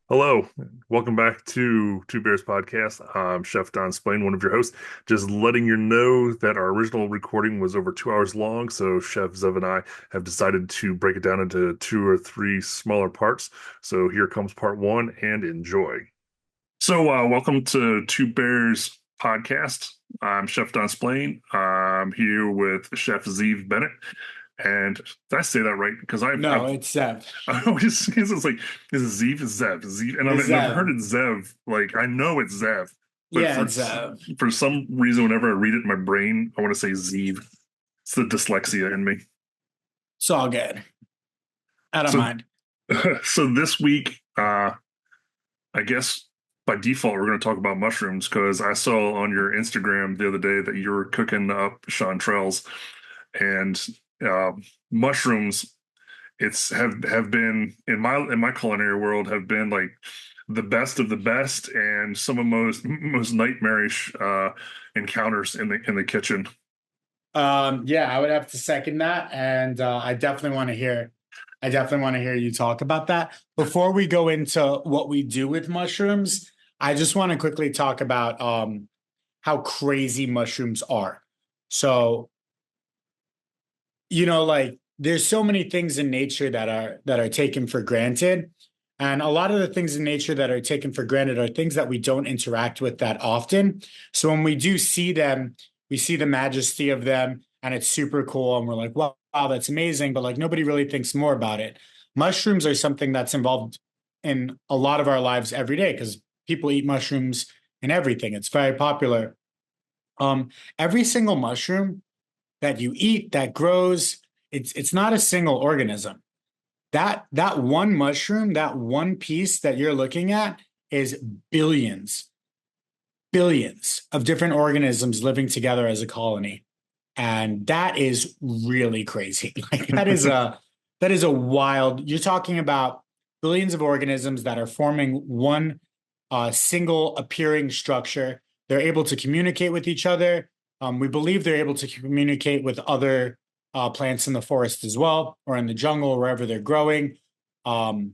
Hello, welcome back to Two Bears Podcast. I'm Chef Don Splain, one of your hosts. Just letting you know that our original recording was over 2 hours long, so Chef Zev and I have decided to break it down into two or three smaller parts. So here comes part one, and enjoy. Welcome to Two Bears Podcast. I'm Chef Don Splain. I'm here with Chef Zeev Bennett. And did I say that right? Because No, it's Zev. I always it's like is it Zeev is Zev Zeev, and It's I've heard Zev. it Zev. Like I know it's Zev, but Yeah, it's Zev. for some reason, whenever I read it in my brain, I want to say Zeev. It's the dyslexia in me. It's all good. I don't So mind. so this week, I guess by default we're going to talk about mushrooms because I saw on your Instagram the other day that you were cooking up chanterelles and uh, mushrooms. It's have been in my culinary world have been like the best of the best and some of most nightmarish encounters in the kitchen. Yeah, I would have to second that, and I definitely want to hear you talk about that. Before we go into what we do with mushrooms, I just want to quickly talk about how crazy mushrooms are. So, like there's so many things in nature that are taken for granted. And a lot of the things in nature that are taken for granted are things that we don't interact with that often. So when we do see them, we see the majesty of them and it's super cool. And we're like, wow, that's amazing. But like nobody really thinks more about it. Mushrooms are something that's involved in a lot of our lives every day because people eat mushrooms in everything. It's very popular. Every single mushroom that you eat that grows, it's not a single organism. That one mushroom, that one piece that you're looking at is billions, billions of different organisms living together as a colony. And that is really crazy. Like that is a wild, you're talking about billions of organisms that are forming one single appearing structure. They're able to communicate with each other. We believe they're able to communicate with other plants in the forest as well, or in the jungle, wherever they're growing. Um,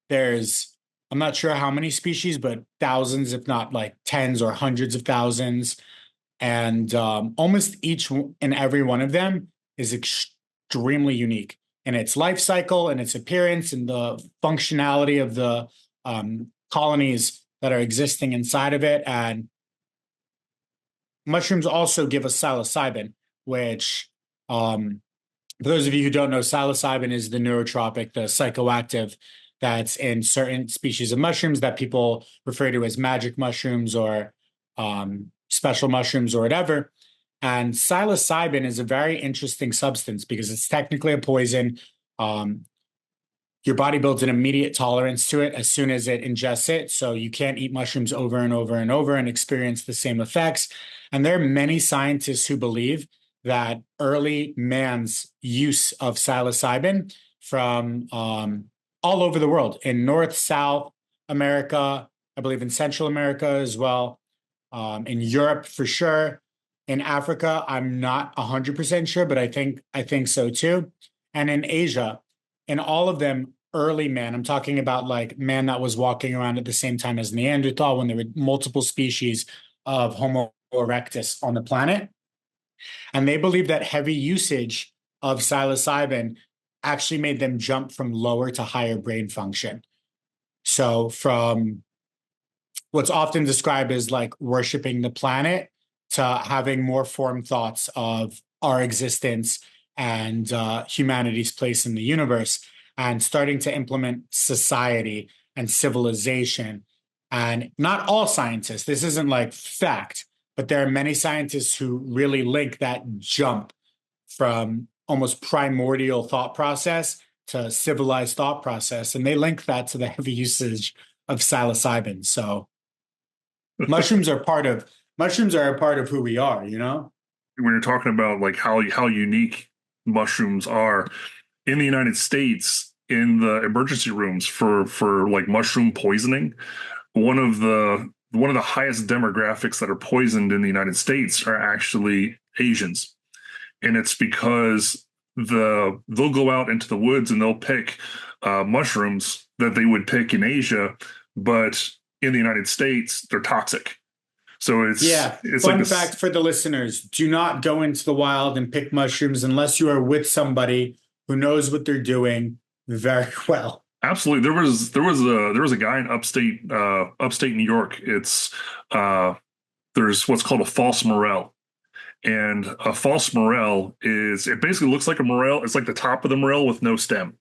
there's, I'm not sure how many species, but thousands, if not like tens or hundreds of thousands. And almost each and every one of them is extremely unique in its life cycle and its appearance and the functionality of the colonies that are existing inside of it. And mushrooms also give us psilocybin, which, for those of you who don't know, psilocybin is the neurotropic, the psychoactive that's in certain species of mushrooms that people refer to as magic mushrooms or special mushrooms or whatever. And psilocybin is a very interesting substance because it's technically a poison. Um, your body builds an immediate tolerance to it as soon as it ingests it. So you can't eat mushrooms over and over and over and experience the same effects. And there are many scientists who believe that early man's use of psilocybin from all over the world in North, South America, I believe in Central America as well, in Europe for sure. In Africa, I'm not 100% sure, but I think so too. And in Asia, in all of them, early man, I'm talking about like man that was walking around at the same time as Neanderthal when there were multiple species of Homo erectus on the planet. And they believe that heavy usage of psilocybin actually made them jump from lower to higher brain function. So from what's often described as like worshiping the planet to having more formed thoughts of our existence and humanity's place in the universe and starting to implement society and civilization. And not all scientists, this isn't like fact, but there are many scientists who really link that jump from almost primordial thought process to civilized thought process. And they link that to the heavy usage of psilocybin. So mushrooms are a part of who we are, you know? When you're talking about like how unique mushrooms are in the United States in the emergency rooms for like mushroom poisoning, one of the highest demographics that are poisoned in the United States are actually Asians. And it's because they'll go out into the woods and they'll pick mushrooms that they would pick in Asia, but in the United States, they're toxic. So Yeah. it's like Fun this. fact for the listeners, do not go into the wild and pick mushrooms unless you are with somebody who knows what they're doing very well. Absolutely, there was a guy in upstate New York. It's there's what's called a false morel. And a false morel is it basically looks like a morel. It's like the top of the morel with no stem.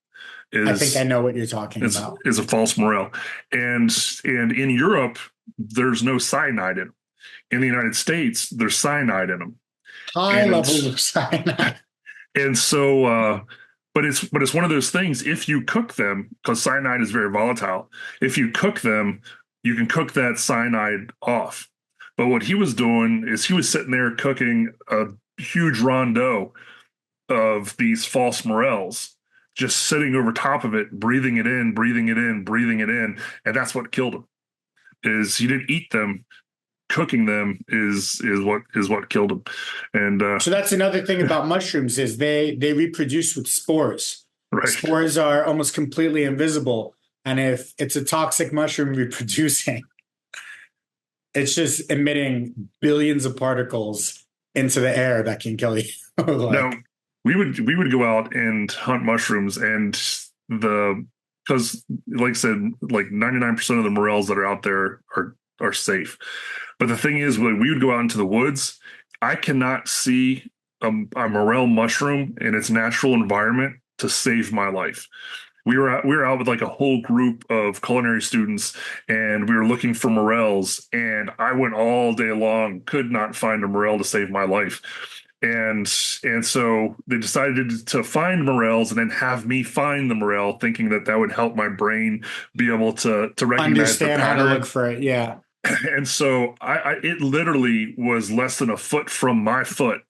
I think I Is know what you're talking is about. is a false morel. And in Europe, there's no cyanide in them. In the United States, there's cyanide in them. High And levels of cyanide. and so but it's one of those things. If you cook them, because cyanide is very volatile, if you cook them, you can cook that cyanide off. But what he was doing is he was sitting there cooking a huge rondeau of these false morels, just sitting over top of it, breathing it in, breathing it in, breathing it in, and that's what killed him. Is he didn't eat them, cooking them is what killed him. And So that's another thing about mushrooms is they reproduce with spores. right. Spores are almost completely invisible. And if it's a toxic mushroom reproducing, it's just emitting billions of particles into the air that can kill you. Now Like, we would go out and hunt mushrooms, and the because like I said, like 99% of the morels that are out there are safe. But the thing is, when we would go out into the woods, I cannot see a morel mushroom in its natural environment to save my life. We were out with like a whole group of culinary students, and we were looking for morels, and I went all day long, could not find a morel to save my life. And and so they decided to find morels and then have me find the morel, thinking that that would help my brain be able to recognize the understand how to look pattern. for it. Yeah. And so I it literally was less than a foot from my foot,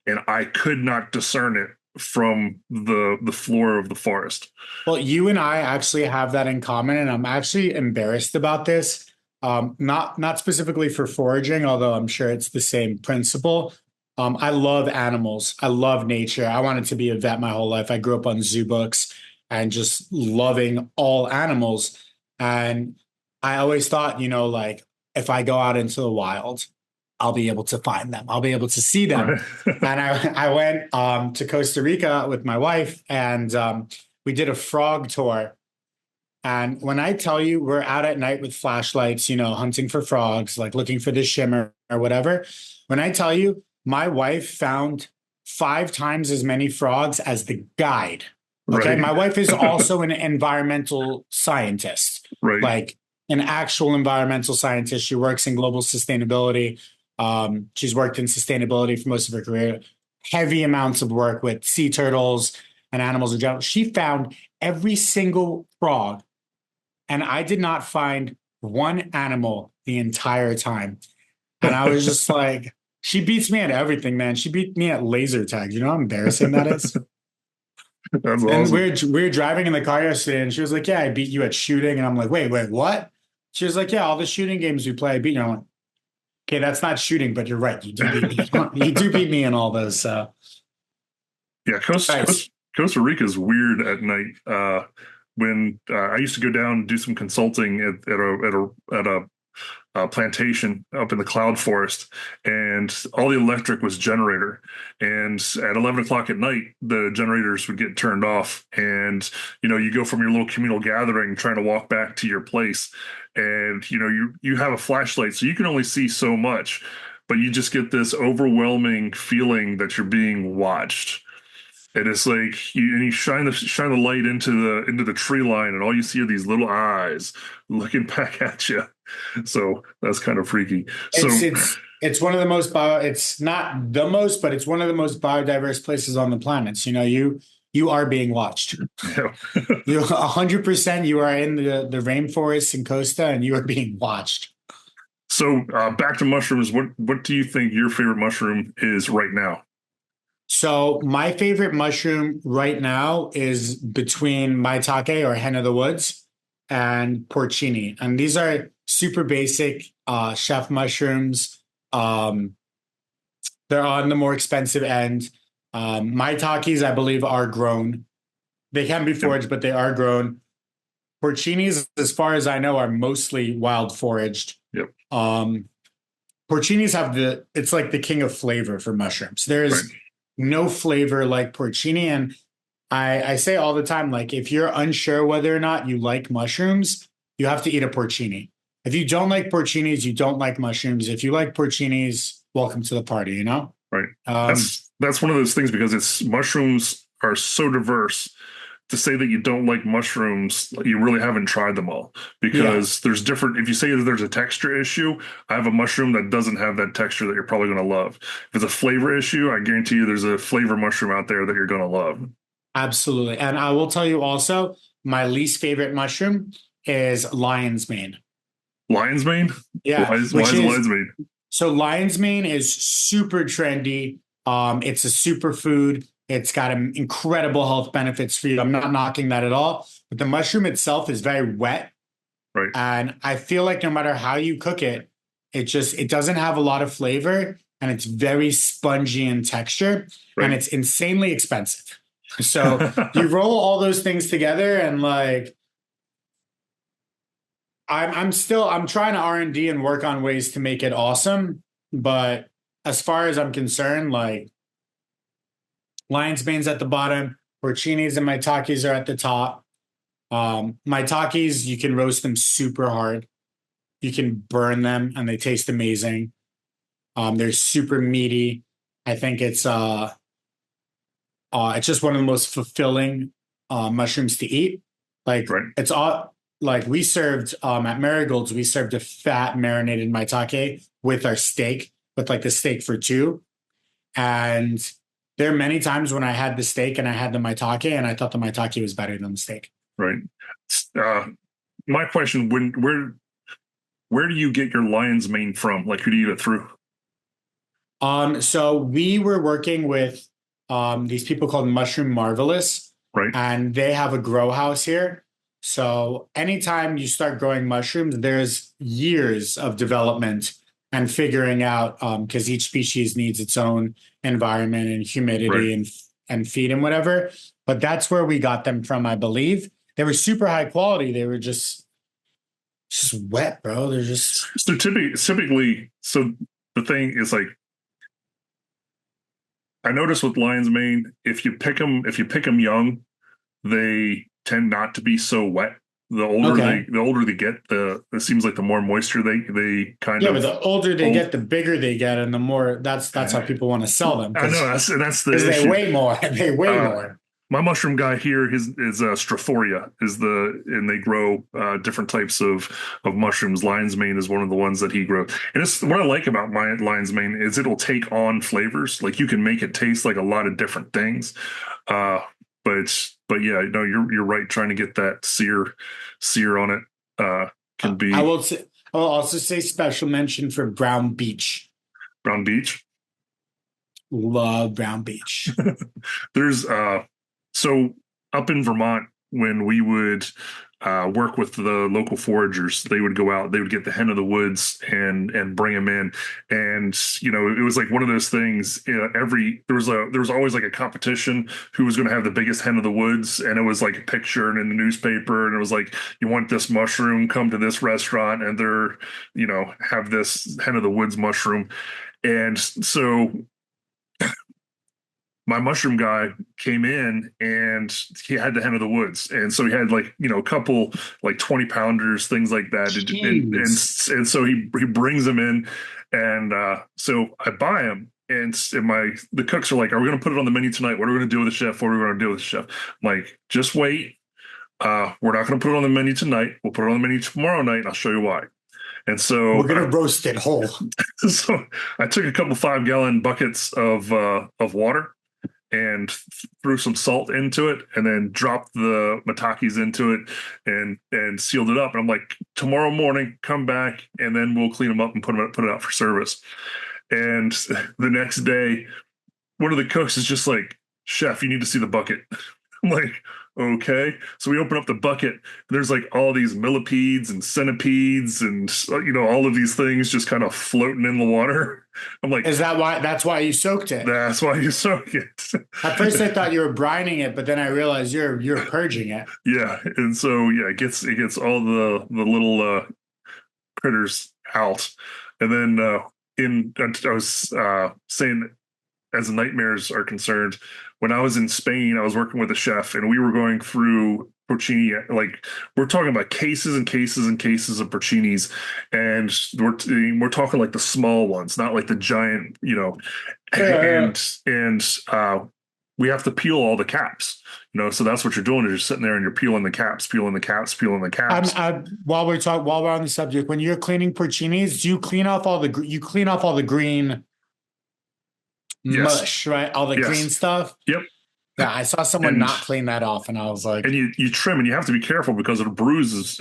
and I could not discern it from the floor of the forest. Well, you and I actually have that in common, and I'm actually embarrassed about this. Not specifically for foraging, although I'm sure it's the same principle. I love animals. I love nature. I wanted to be a vet my whole life. I grew up on zoo books and just loving all animals. And I always thought, like if I go out into the wild, I'll be able to find them. I'll be able to see them. Right. And I went to Costa Rica with my wife, and we did a frog tour. And when I tell you we're out at night with flashlights, hunting for frogs, like looking for the shimmer or whatever, when I tell you my wife found 5 times as many frogs as the guide. Okay. Right. My wife is also an environmental scientist, Right. like an actual environmental scientist. She works in global sustainability. She's worked in sustainability for most of her career, heavy amounts of work with sea turtles and animals in general. She found every single frog, and I did not find one animal the entire time. And I was just like, she beats me at everything, man. She beat me at laser tag. You know how embarrassing that is? That's And awesome. we were driving in the car yesterday, and she was like, "Yeah, I beat you at shooting." And I'm like, "Wait, what?" She was like, "Yeah, all the shooting games we play, I beat you." I'm like, "Okay, that's not shooting, but you're right. You do beat me. You do beat me in all those." So, Yeah, nice. Costa Rica is weird at night. When I used to go down and do some consulting at a plantation up in the cloud forest, and all the electric was generator. And at 11 o'clock at night, the generators would get turned off, and you go from your little communal gathering trying to walk back to your place, and you have a flashlight, so you can only see so much, but you just get this overwhelming feeling that you're being watched. And it's like you shine the light into the tree line, and all you see are these little eyes looking back at you. So that's kind of freaky. It's So it's it's one of the most it's not the most, but it's one of the most biodiverse places on the planet. You are being watched. yeah. You 100% you are in the rainforests in Costa, and you are being watched. So back to mushrooms. What do you think your favorite mushroom is right now? So my favorite mushroom right now is between maitake or hen of the woods and porcini. And these are super basic chef mushrooms. Um, they're on the more expensive end. Maitakes, I believe, are grown. They can be Yep. foraged, but they are grown. Porcinis, as far as I know, are mostly wild foraged. Yep. Um, Porcinis have it's like the king of flavor for mushrooms. Right. There's no flavor like porcini. And I say all the time, like, if you're unsure whether or not you like mushrooms, you have to eat a porcini. If you don't like porcinis, you don't like mushrooms. If you like porcinis, welcome to the party, you know? Right. Um, That's one of those things because it's mushrooms are so diverse. To say that you don't like mushrooms, you really haven't tried them all yeah, because there's different. If you say that there's a texture issue, I have a mushroom that doesn't have that texture that you're probably going to love. If it's a flavor issue, I guarantee you there's a flavor mushroom out there that you're going to love. absolutely. And I will tell you also, my least favorite mushroom is lion's mane. Lion's mane? Yeah, Why which is is lion's mane? so lion's mane is super trendy. It's a superfood. It's got incredible health benefits for you. I'm not knocking that at all, but the mushroom itself is very wet, Right. and I feel like no matter how you cook it, it doesn't have a lot of flavor, and it's very spongy in texture, and Right. it's insanely expensive. So you roll all those things together, and like I'm trying to R&D and work on ways to make it awesome. But as far as I'm concerned, like lion's mane's at the bottom, porcinis and maitakes are at the top. Maitakes, you can roast them super hard. You can burn them and they taste amazing. They're super meaty. I think it's just one of the most fulfilling mushrooms to eat. Like Right. it's all like we served at Marigold's, we served a fat marinated maitake with our steak, with like the steak for two. And there are many times when I had the steak and I had the maitake, and I thought the maitake was better than the steak. Right. Uh, my question: where do you get your lion's mane from? Like, who do you get it through? So we were working with these people called Mushroom Marvelous, Right. and they have a grow house here. So anytime you start growing mushrooms, there's years of development and figuring out because each species needs its own environment and Right. humidity and feed and whatever. But that's where we got them from, I believe. They were super high quality. They were just wet, bro. They're just So typically, so the thing is like I notice with lion's mane, if you pick them young, they tend not to be so wet. okay. The older they get, it seems like the more moisture they kind Yeah, but of the older they hold. get, the bigger they get, and the more that's how people want to sell them I know that's the because they issue. weigh more. They weigh Uh, more. my mushroom guy here his is Strophoria is and they grow different types of mushrooms. Lion's mane is one of the ones that he grows, and it's what I like about my lion's mane is it'll take on flavors. Like you can make it taste like a lot of different things. Uh, but yeah, no, you're right. Trying to get that sear on it can I be will say, I will also say special mention for Brown Beach. Brown Beach. Love Brown Beach. There's so up in Vermont when we would work with the local foragers, they would go out, they would get the hen of the woods and bring them in, and you know it was like one of those things. There was always like a competition who was going to have the biggest hen of the woods, and it was like a picture and in the newspaper, and it was like you want this mushroom, come to this restaurant, and they're have this hen of the woods mushroom, and so my mushroom guy came in and he had the hen of the woods, and so he had like a couple like 20 pounders, things like that, Jeez. and so he brings them in, and so I buy them. And the cooks are like, "Are we going to put it on the menu tonight? What are we going to do with the chef? What are we going to do with the chef?" I'm like, "Just wait. We're not going to put it on the menu tonight. We'll put it on the menu tomorrow night, and I'll show you why." And so We're gonna roast it whole. so I took a couple 5 gallon buckets of water and threw some salt into it and then dropped the matakis into it and sealed it up. And I'm like, tomorrow morning, come back and then we'll clean them up and put it out for service. And the next day, one of the cooks is just like, "Chef, you need to see the bucket." I'm like, okay. So we open up the bucket, and there's like all these millipedes and centipedes and all of these things just kind of floating in the water. I'm like, Is that why? That's why you soaked it. that's why you soak At first, I it. thought you were brining it, but then I realized you're purging it. Yeah, and so yeah, it gets all the little critters out, and then in I was saying as nightmares are concerned, when I was in Spain, I was working with a chef, and we were going through porcini. Like we're talking about cases and cases and cases of porcinis, and we're talking like the small ones, not like the giant, Yeah. and we have to peel all the caps. So that's what you're doing is you're sitting there and you're peeling the caps, peeling the caps, peeling the caps. While we're on the subject, when you're cleaning porcinis, do you clean off all the green Yes, mush, right? All the green yes, stuff. yep. Yeah, I saw someone And not clean that off, and I was like, and you trim and you have to be careful because it'll bruise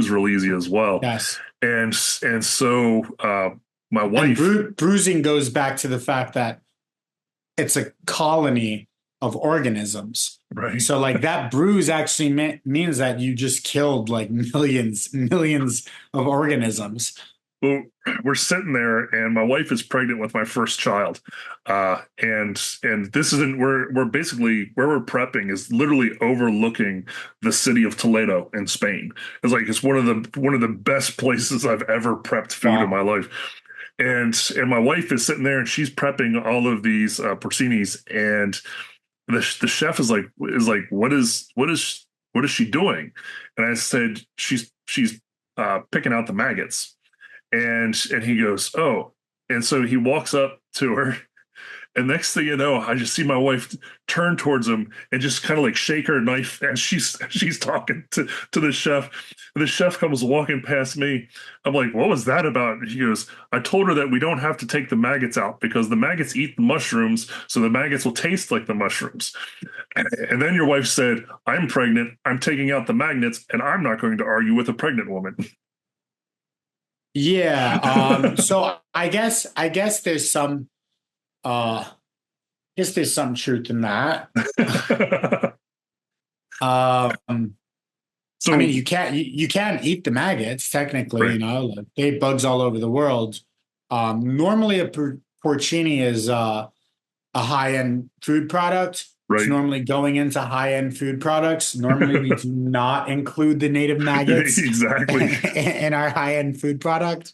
real easy as well. yes. And so my And wife, bruising goes back to the fact that it's a colony of organisms. right? So like that bruise actually means that you just killed like millions of organisms. Well, we're sitting there, and my wife is pregnant with my first child, and this isn't we're basically where we're prepping is literally overlooking the city of Toledo in Spain. It's one of the best places I've ever prepped food in my Wow. life. And my wife is sitting there, and she's prepping all of these porcinis, and the chef is like, what is she doing? And I said, she's picking out the maggots. And he goes, oh. And so he walks up to her, and next thing you know, I just see my wife turn towards him and just kind of like shake her knife as she's talking to the chef. And the chef comes walking past me. I'm like, what was that about? And he goes, I told her that we don't have to take the maggots out because the maggots eat the mushrooms, so the maggots will taste like the mushrooms. And then your wife said, I'm pregnant, I'm taking out the magnets, and I'm not going to argue with a pregnant woman. Yeah. So I guess there's some guess there's some truth in that. Um, I So, mean, you can eat the maggots technically, right, like they have bugs all over the world. Normally a porcini is a high-end food product. It's right. normally going into high-end food products. Normally, we do not include the native maggots Exactly. in our high-end food product.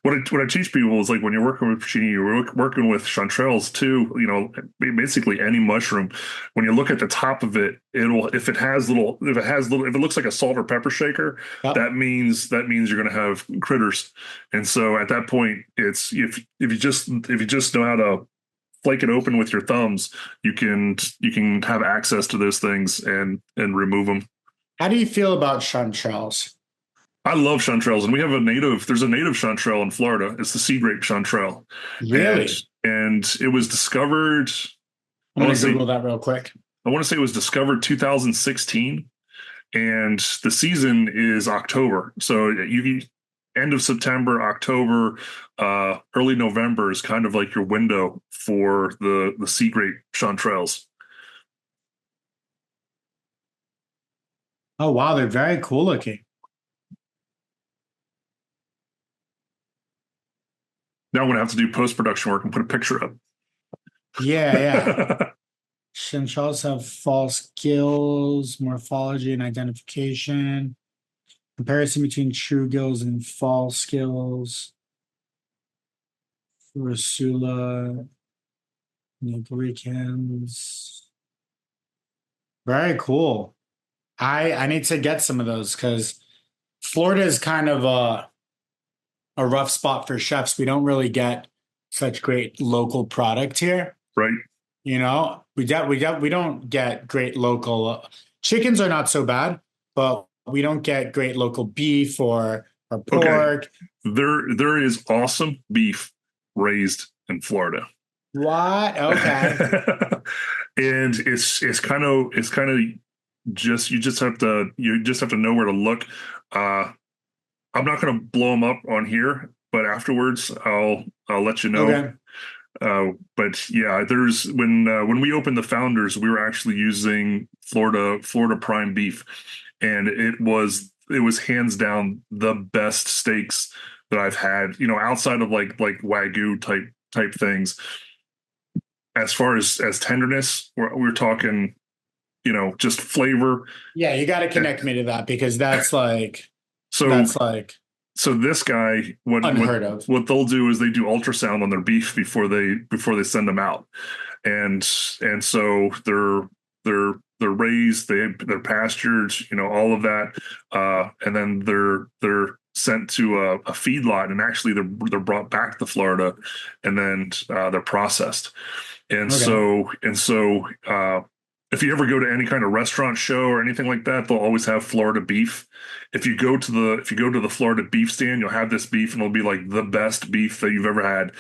What I teach people is like when you're working with porcini, you're working with chanterelles too. Basically any mushroom. When you look at the top of it, if it looks like a salt or pepper shaker, Yep. that means you're going to have critters. And so at that point, it's if you just know how to flake it open with your thumbs, you can have access to those things and remove them. How do you feel about chanterelles? I love chanterelles, and there's a native chanterelle in Florida. It's the sea grape chanterelle, and Really? and it was discovered. I'm I going want to to say Google that real quick. I want to say it was discovered 2016, and the season is October. So you end of September, October, early November is kind of like your window for the sea grape chanterelles. Oh, wow. They're very cool looking. Now I'm gonna have to do post production work and put a picture Yeah, yeah. up. Chanterelles have false gills, morphology and identification. Comparison between true gills and false gills. Ursula, Nigricans. Very cool. I need to get some of those because Florida is kind of a rough spot for chefs. We don't really get such great local product here. Right? We don't get great local chickens are not so bad, but we don't get great local beef or Okay. pork. There is awesome beef raised in Florida. What? Okay. And it's kind of just you just have to know where to look. Uh I'm not going to blow them up on here, but afterwards I'll let you know. Okay. But yeah, there's when we opened the Founders, we were actually using Florida prime beef, and it was hands down the best steaks that I've had. Outside of like Wagyu type things. As far as tenderness, we're talking, just flavor. Yeah, you got to And connect me to that because that's like so that's like so this guy, unheard of. what they'll do is they do ultrasound on their beef before they send them out, and so they're raised, they're pastured, all of that, and then they're sent to a feedlot, and actually they're brought back to Florida, and then they're processed. Okay. If you ever go to any kind of restaurant show or anything like that, they'll always have Florida beef. If you go to the Florida beef stand, you'll have this beef, and it'll be like the best beef that you've ever had.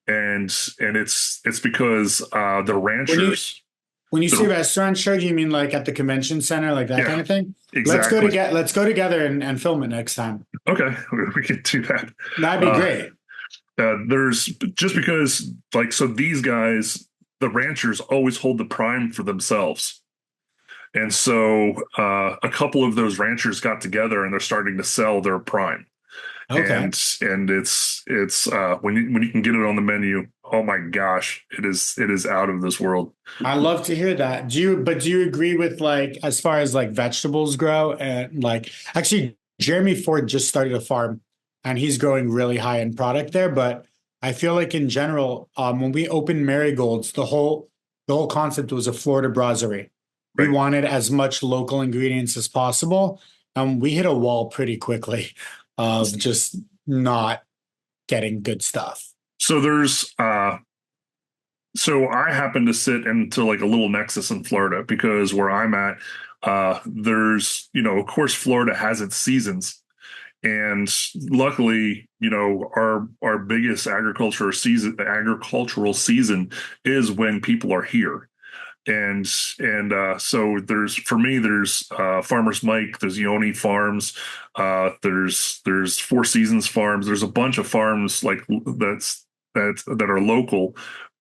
And it's because the When you ranchers, when you say the restaurant show, do you mean like at the convention center, like that yeah, kind of thing? exactly. Let's go together and film it next time. Okay, we can do that. That'd be Uh, great. there's just because, like, so these guys, the ranchers always hold the prime for themselves. And so a couple of those ranchers got together, and they're starting to sell their prime. Okay. And it's when you can get it on the menu, oh my gosh, it is out of this world. I love to hear that. Do you agree with like as far as like vegetables grow and like actually Jeremy Ford just started a farm and he's growing really high end product there, but I feel like in general, when we opened Marigolds, the whole concept was a Florida brasserie. We Right. wanted as much local ingredients as possible, and we hit a wall pretty quickly of just not getting good stuff. So there's so I happen to sit into like a little nexus in Florida because where I'm at, there's, of course, Florida has its seasons. And luckily, our biggest agricultural season is when people are here. So there's Farmers Mike, there's Yoni Farms, there's Four Seasons Farms, there's a bunch of farms like that are local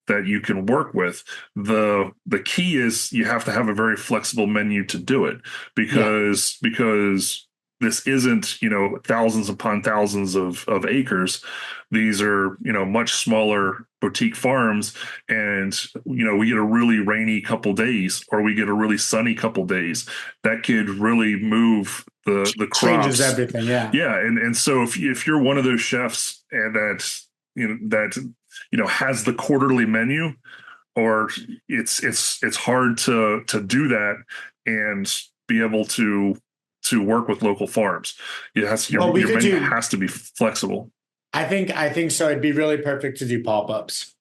that you can work with. The key is you have to have a very flexible menu to do it, Yeah. because this isn't, thousands upon thousands of acres. These are, much smaller boutique farms, and we get a really rainy couple days, or we get a really sunny couple days. That could really move the Changes crops. everything. Yeah. Yeah, and so if you're one of those chefs, and that has the quarterly menu, or it's hard to do that and be able to work with local farms. Well, we Your could menu do, has to be flexible. I think so. It'd be really perfect to do pop-ups.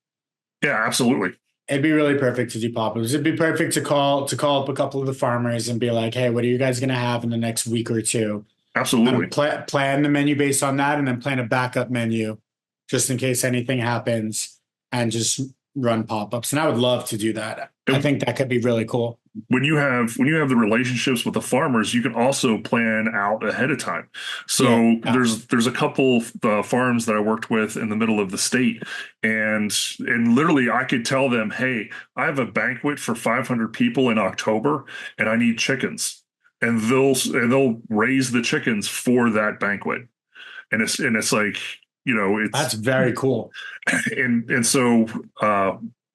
Yeah, absolutely. It'd be really perfect to do pop-ups. It'd be perfect to call up a couple of the farmers and be like, "Hey, what are you guys gonna have in the next week or two?" And Absolutely. plan the menu based on that, and then plan a backup menu just in case anything happens, and just run pop-ups. And I would love to do that. I And think that could be really cool. when you have the relationships with the farmers, you can also plan out ahead of time. Yeah. So there's a couple farms that I worked with in the middle of the state, and literally I could tell them, hey, I have a banquet for 500 people in October, and I need chickens, and they'll raise the chickens for that banquet, and it's like, That's it's very cool. and so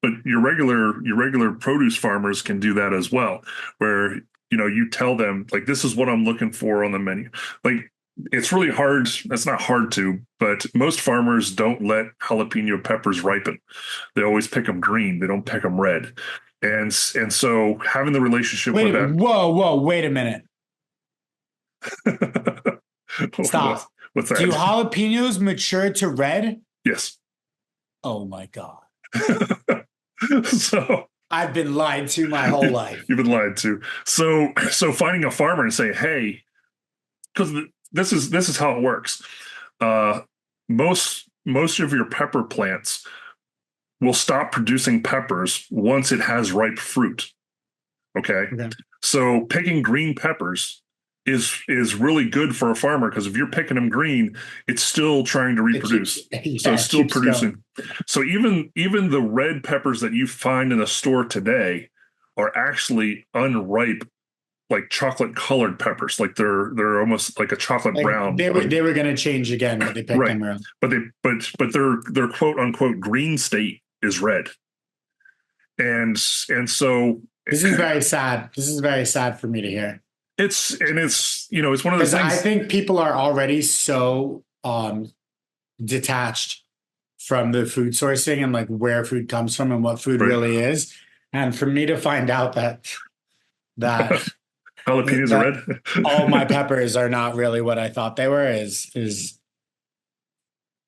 but your regular produce farmers can do that as well, where you tell them, like, this is what I'm looking for on the menu. Like, it's really hard, that's not hard to, but most farmers don't let jalapeno peppers ripen. They always pick them green, they don't pick them red. And so having the relationship Wait with a minute. that. Whoa. Wait a minute. what's, Stop. what's Do that? jalapenos mature to red? Yes. Oh my God. So I've been lied to my whole life. you've been lied to. So finding a farmer and say, hey, because this is how it works. Uh, most of your pepper plants will stop producing peppers once it has ripe fruit. Okay, Okay. so picking green peppers is really good for a farmer because if you're picking them green, it's still trying to It keeps, reproduce. So yeah, it's it still keeps going. producing. So even the red peppers that you find in the store today are actually unripe, like chocolate colored peppers. Like they're almost like a chocolate Like brown. they were going to change again, but they picked Right. them early. But their quote unquote green state is red. And so This is very sad. This is very sad for me to hear. it's it's one of those Because I things. think people are already so detached from the food sourcing and like where food comes from and what food Right. really is. And for me to find out that Jalapenos are that all my red. peppers are not really what I thought they were is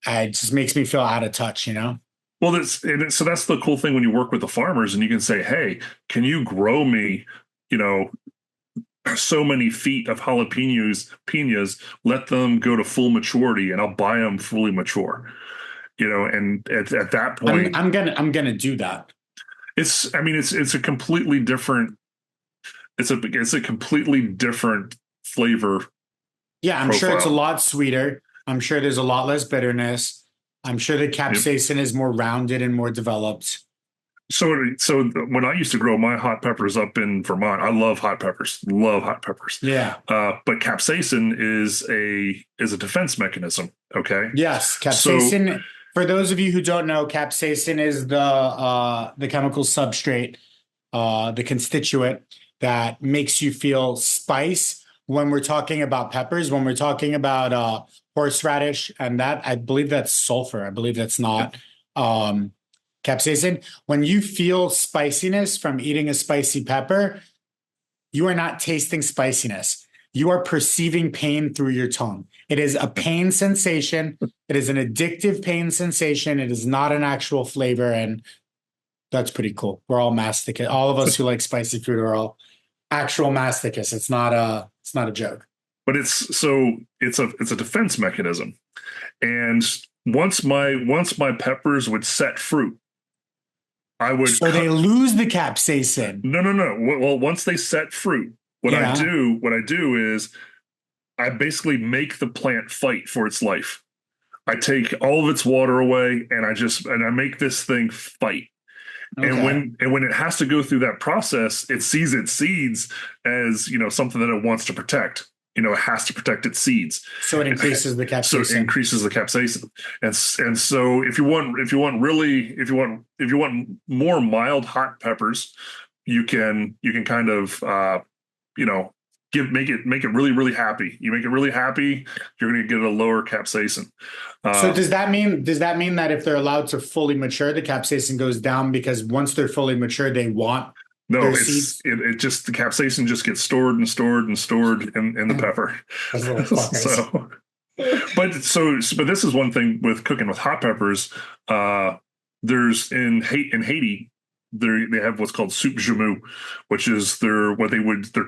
it just makes me feel out of touch, you know? Well, so that's the cool thing when you work with the farmers and you can say, "Hey, can you grow me, you know, so many feet of pinas, let them go to full maturity, and I'll buy them fully mature." And at that point, I'm gonna do that. I mean, it's a completely different, it's a completely different flavor Yeah, I'm sure it's a profile. lot sweeter. I'm sure there's a lot less bitterness. I'm sure the Yep. capsaicin is more rounded and more developed. So when I used to grow my hot peppers up in Vermont, I love hot peppers, love hot peppers. Yeah. But capsaicin is a defense mechanism. Okay, Yes, so capsaicin. For those of you who don't know, capsaicin is the chemical substrate, the constituent that makes you feel spice when we're talking about peppers. When we're talking about horseradish and that, I believe that's sulfur. I believe that's not um, capsaicin. When you feel spiciness from eating a spicy pepper, you are not tasting spiciness. You are perceiving pain through your tongue. It is a pain sensation. It is an addictive pain sensation. It is not an actual flavor. And that's pretty cool. We're all masochists. All of us who like spicy food are all actual masochists. It's not a joke. but it's a defense mechanism. And once my peppers would set fruit, I would So they cut. lose the capsaicin. No. Well, once they set fruit, Yeah. what I do is I basically make the plant fight for its life. I take all of its water away and I make this thing fight. And Okay. when it has to go through that process, it sees its seeds as, something that it wants to protect. It has to protect its seeds. So it increases the So it capsaicin. increases the capsaicin. And so if you want more mild hot peppers, you can kind of you know make it really really happy. You make it really happy, you're going to get a lower capsaicin. So Uh, does that mean that if they're allowed to fully mature, the capsaicin goes down because once they're fully mature, they want no, their it's seeds? it, it just the capsaicin just gets stored and stored and stored in the pepper. Those little fuckers. So but this is one thing with cooking with hot peppers. There's in Haiti, they have what's called soup jamu, which is their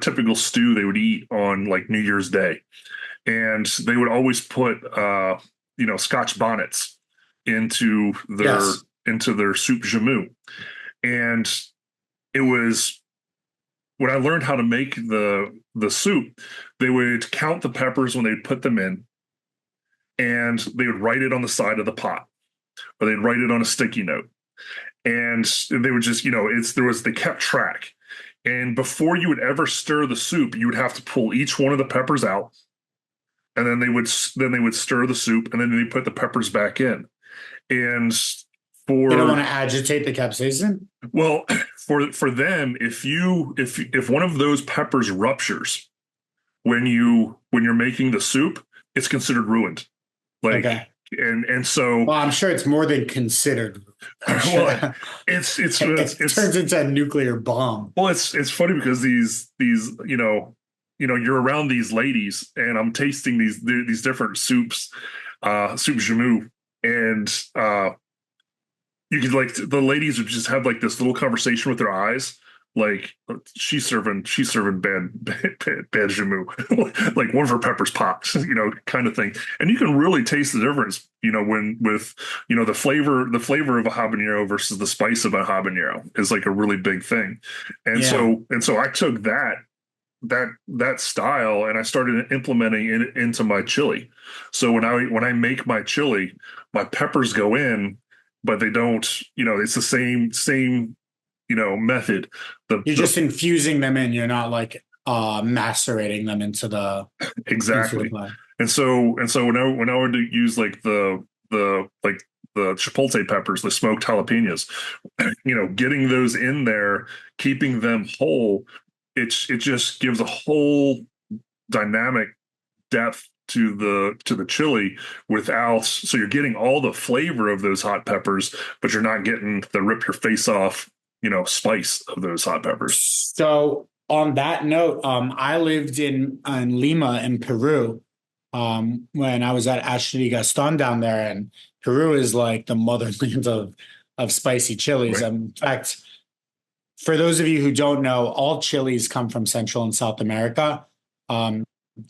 typical stew they would eat on like New Year's Day, and they would always put Scotch bonnets into their Yes. into their soup jamu, and it was when I learned how to make the soup, they would count the peppers when they'd put them in, and they would write it on the side of the pot, or they'd write it on a sticky note, and they would just they kept track. And before you would ever stir the soup, you would have to pull each one of the peppers out, and then they would stir the soup, and then they put the peppers back in. And They don't want for to agitate the capsaicin? well, for them, if one of those peppers ruptures when you're making the soup, it's considered ruined. Like Okay. and so Well, I'm sure it's more than considered. I'm well, sure it's it turns into a nuclear bomb. it's funny because these you're around these ladies and I'm tasting these different soups, soup jamu, and you could like the ladies would just have like this little conversation with their eyes, like she's serving bad jamu, like one of her peppers popped, kind of thing. And you can really taste the difference, when with the flavor of a habanero versus the spice of a habanero is like a really big thing. And Yeah. so I took that that style, and I started implementing it into my chili. So when I make my chili, my peppers go in, but they don't, it's the same method. The You're the just infusing them in. You're not like macerating them into the Exactly. pie. And so when I would use like the chipotle peppers, the smoked jalapenos, getting those in there, keeping them whole, it just gives a whole dynamic depth to the chili without, so you're getting all the flavor of those hot peppers, but you're not getting the rip your face off, spice of those hot peppers. So on that note, I lived in Lima in Peru when I was at Ashley Gaston down there, and Peru is like the motherland of spicy chilies. Right. In fact, for those of you who don't know, all chilies come from Central and South America. Um,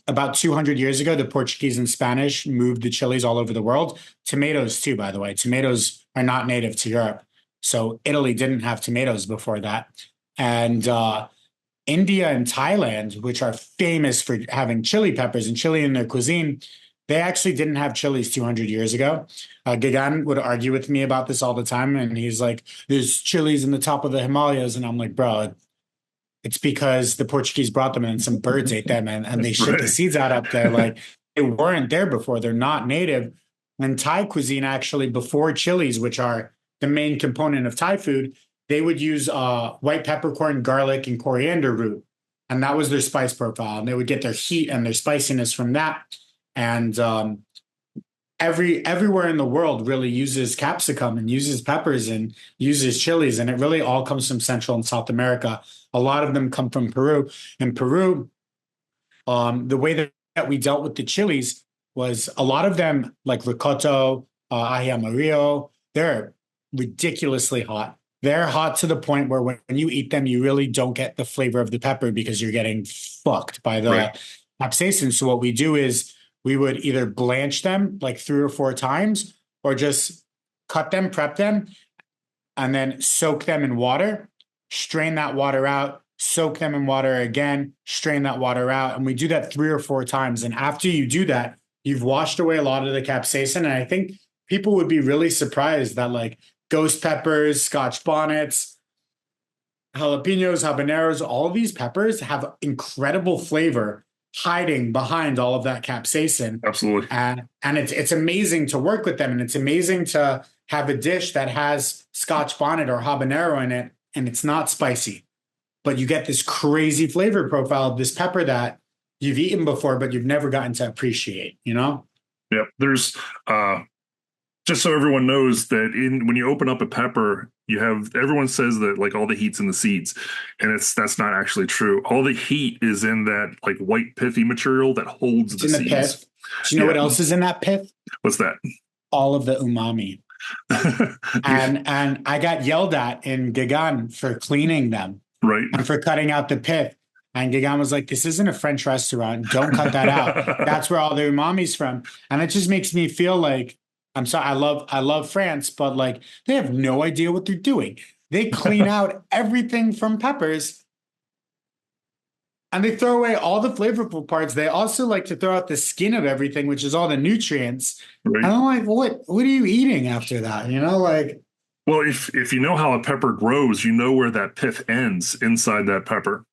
about 200 years ago, the Portuguese and Spanish moved the chilies all over the world. Tomatoes, too, by the way. Tomatoes are not native to Europe. So Italy didn't have tomatoes before that. And India and Thailand, which are famous for having chili peppers and chili in their cuisine, they actually didn't have chilies 200 years ago. Gagan would argue with me about this all the time. And he's like, there's chilies in the top of the Himalayas. And I'm like, bro, it's because the Portuguese brought them and some birds ate them and they shipped the Right. seeds out up there. Like they weren't there before. They're not native. And Thai cuisine, actually, before chilies, which are the main component of Thai food, they would use white peppercorn, garlic, and coriander root. And that was their spice profile. And they would get their heat and their spiciness from that. And everywhere in the world really uses capsicum and uses peppers and uses chilies, and it really all comes from Central and South America. A lot of them come from Peru. In Peru, the way that we dealt with the chilies was a lot of them, like ricotta, ají amarillo, they're ridiculously hot. They're hot to the point where when you eat them, you really don't get the flavor of the pepper because you're getting fucked by Right. the capsaicin. So what we do is we would either blanch them like 3 or 4 times, or just cut them, prep them, and then soak them in water, strain that water out, soak them in water again, strain that water out. And we do that 3 or 4 times. And after you do that, you've washed away a lot of the capsaicin. And I think people would be really surprised that like ghost peppers, Scotch bonnets, jalapenos, habaneros, all of these peppers have incredible flavor hiding behind all of that capsaicin. Absolutely. And it's amazing to work with them. And it's amazing to have a dish that has Scotch bonnet or habanero in it, and it's not spicy. But you get this crazy flavor profile of this pepper that you've eaten before, but you've never gotten to appreciate, you know? Yep. There's just so everyone knows that in when you open up a pepper, you have everyone says that like all the heat's in the seeds, and that's not actually true. All the heat is in that like white pithy material that holds It's the in the seeds. pith. Do you know Yeah. what else is in that pith? What's that? All of the umami. You- And I got yelled at in Gagan for cleaning them right. and for cutting out the pith. And Gagan was like, "This isn't a French restaurant. Don't cut that out. That's where all the umami's from." And it just makes me feel like I'm sorry. I love France, but like they have no idea what they're doing. They clean out everything from peppers and they throw away all the flavorful parts. They also like to throw out the skin of everything, which is all the nutrients. Right. And I'm like, what are you eating after that? You know, like Well, if you know how a pepper grows, you know where that pith ends inside that pepper.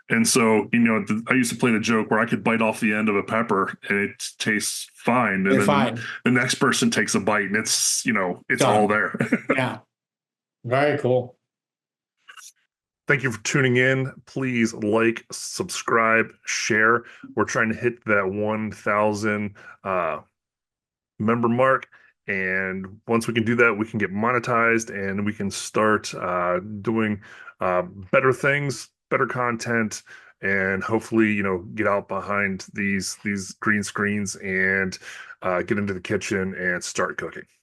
And so, I used to play the joke where I could bite off the end of a pepper and it tastes fine. And they're then fine. the next person takes a bite and it's all Done. there. Yeah. Very cool. Thank you for tuning in. Please like, subscribe, share. We're trying to hit that 1,000 member mark. And once we can do that, we can get monetized and we can start doing better things, better content, and hopefully, get out behind these green screens and get into the kitchen and start cooking.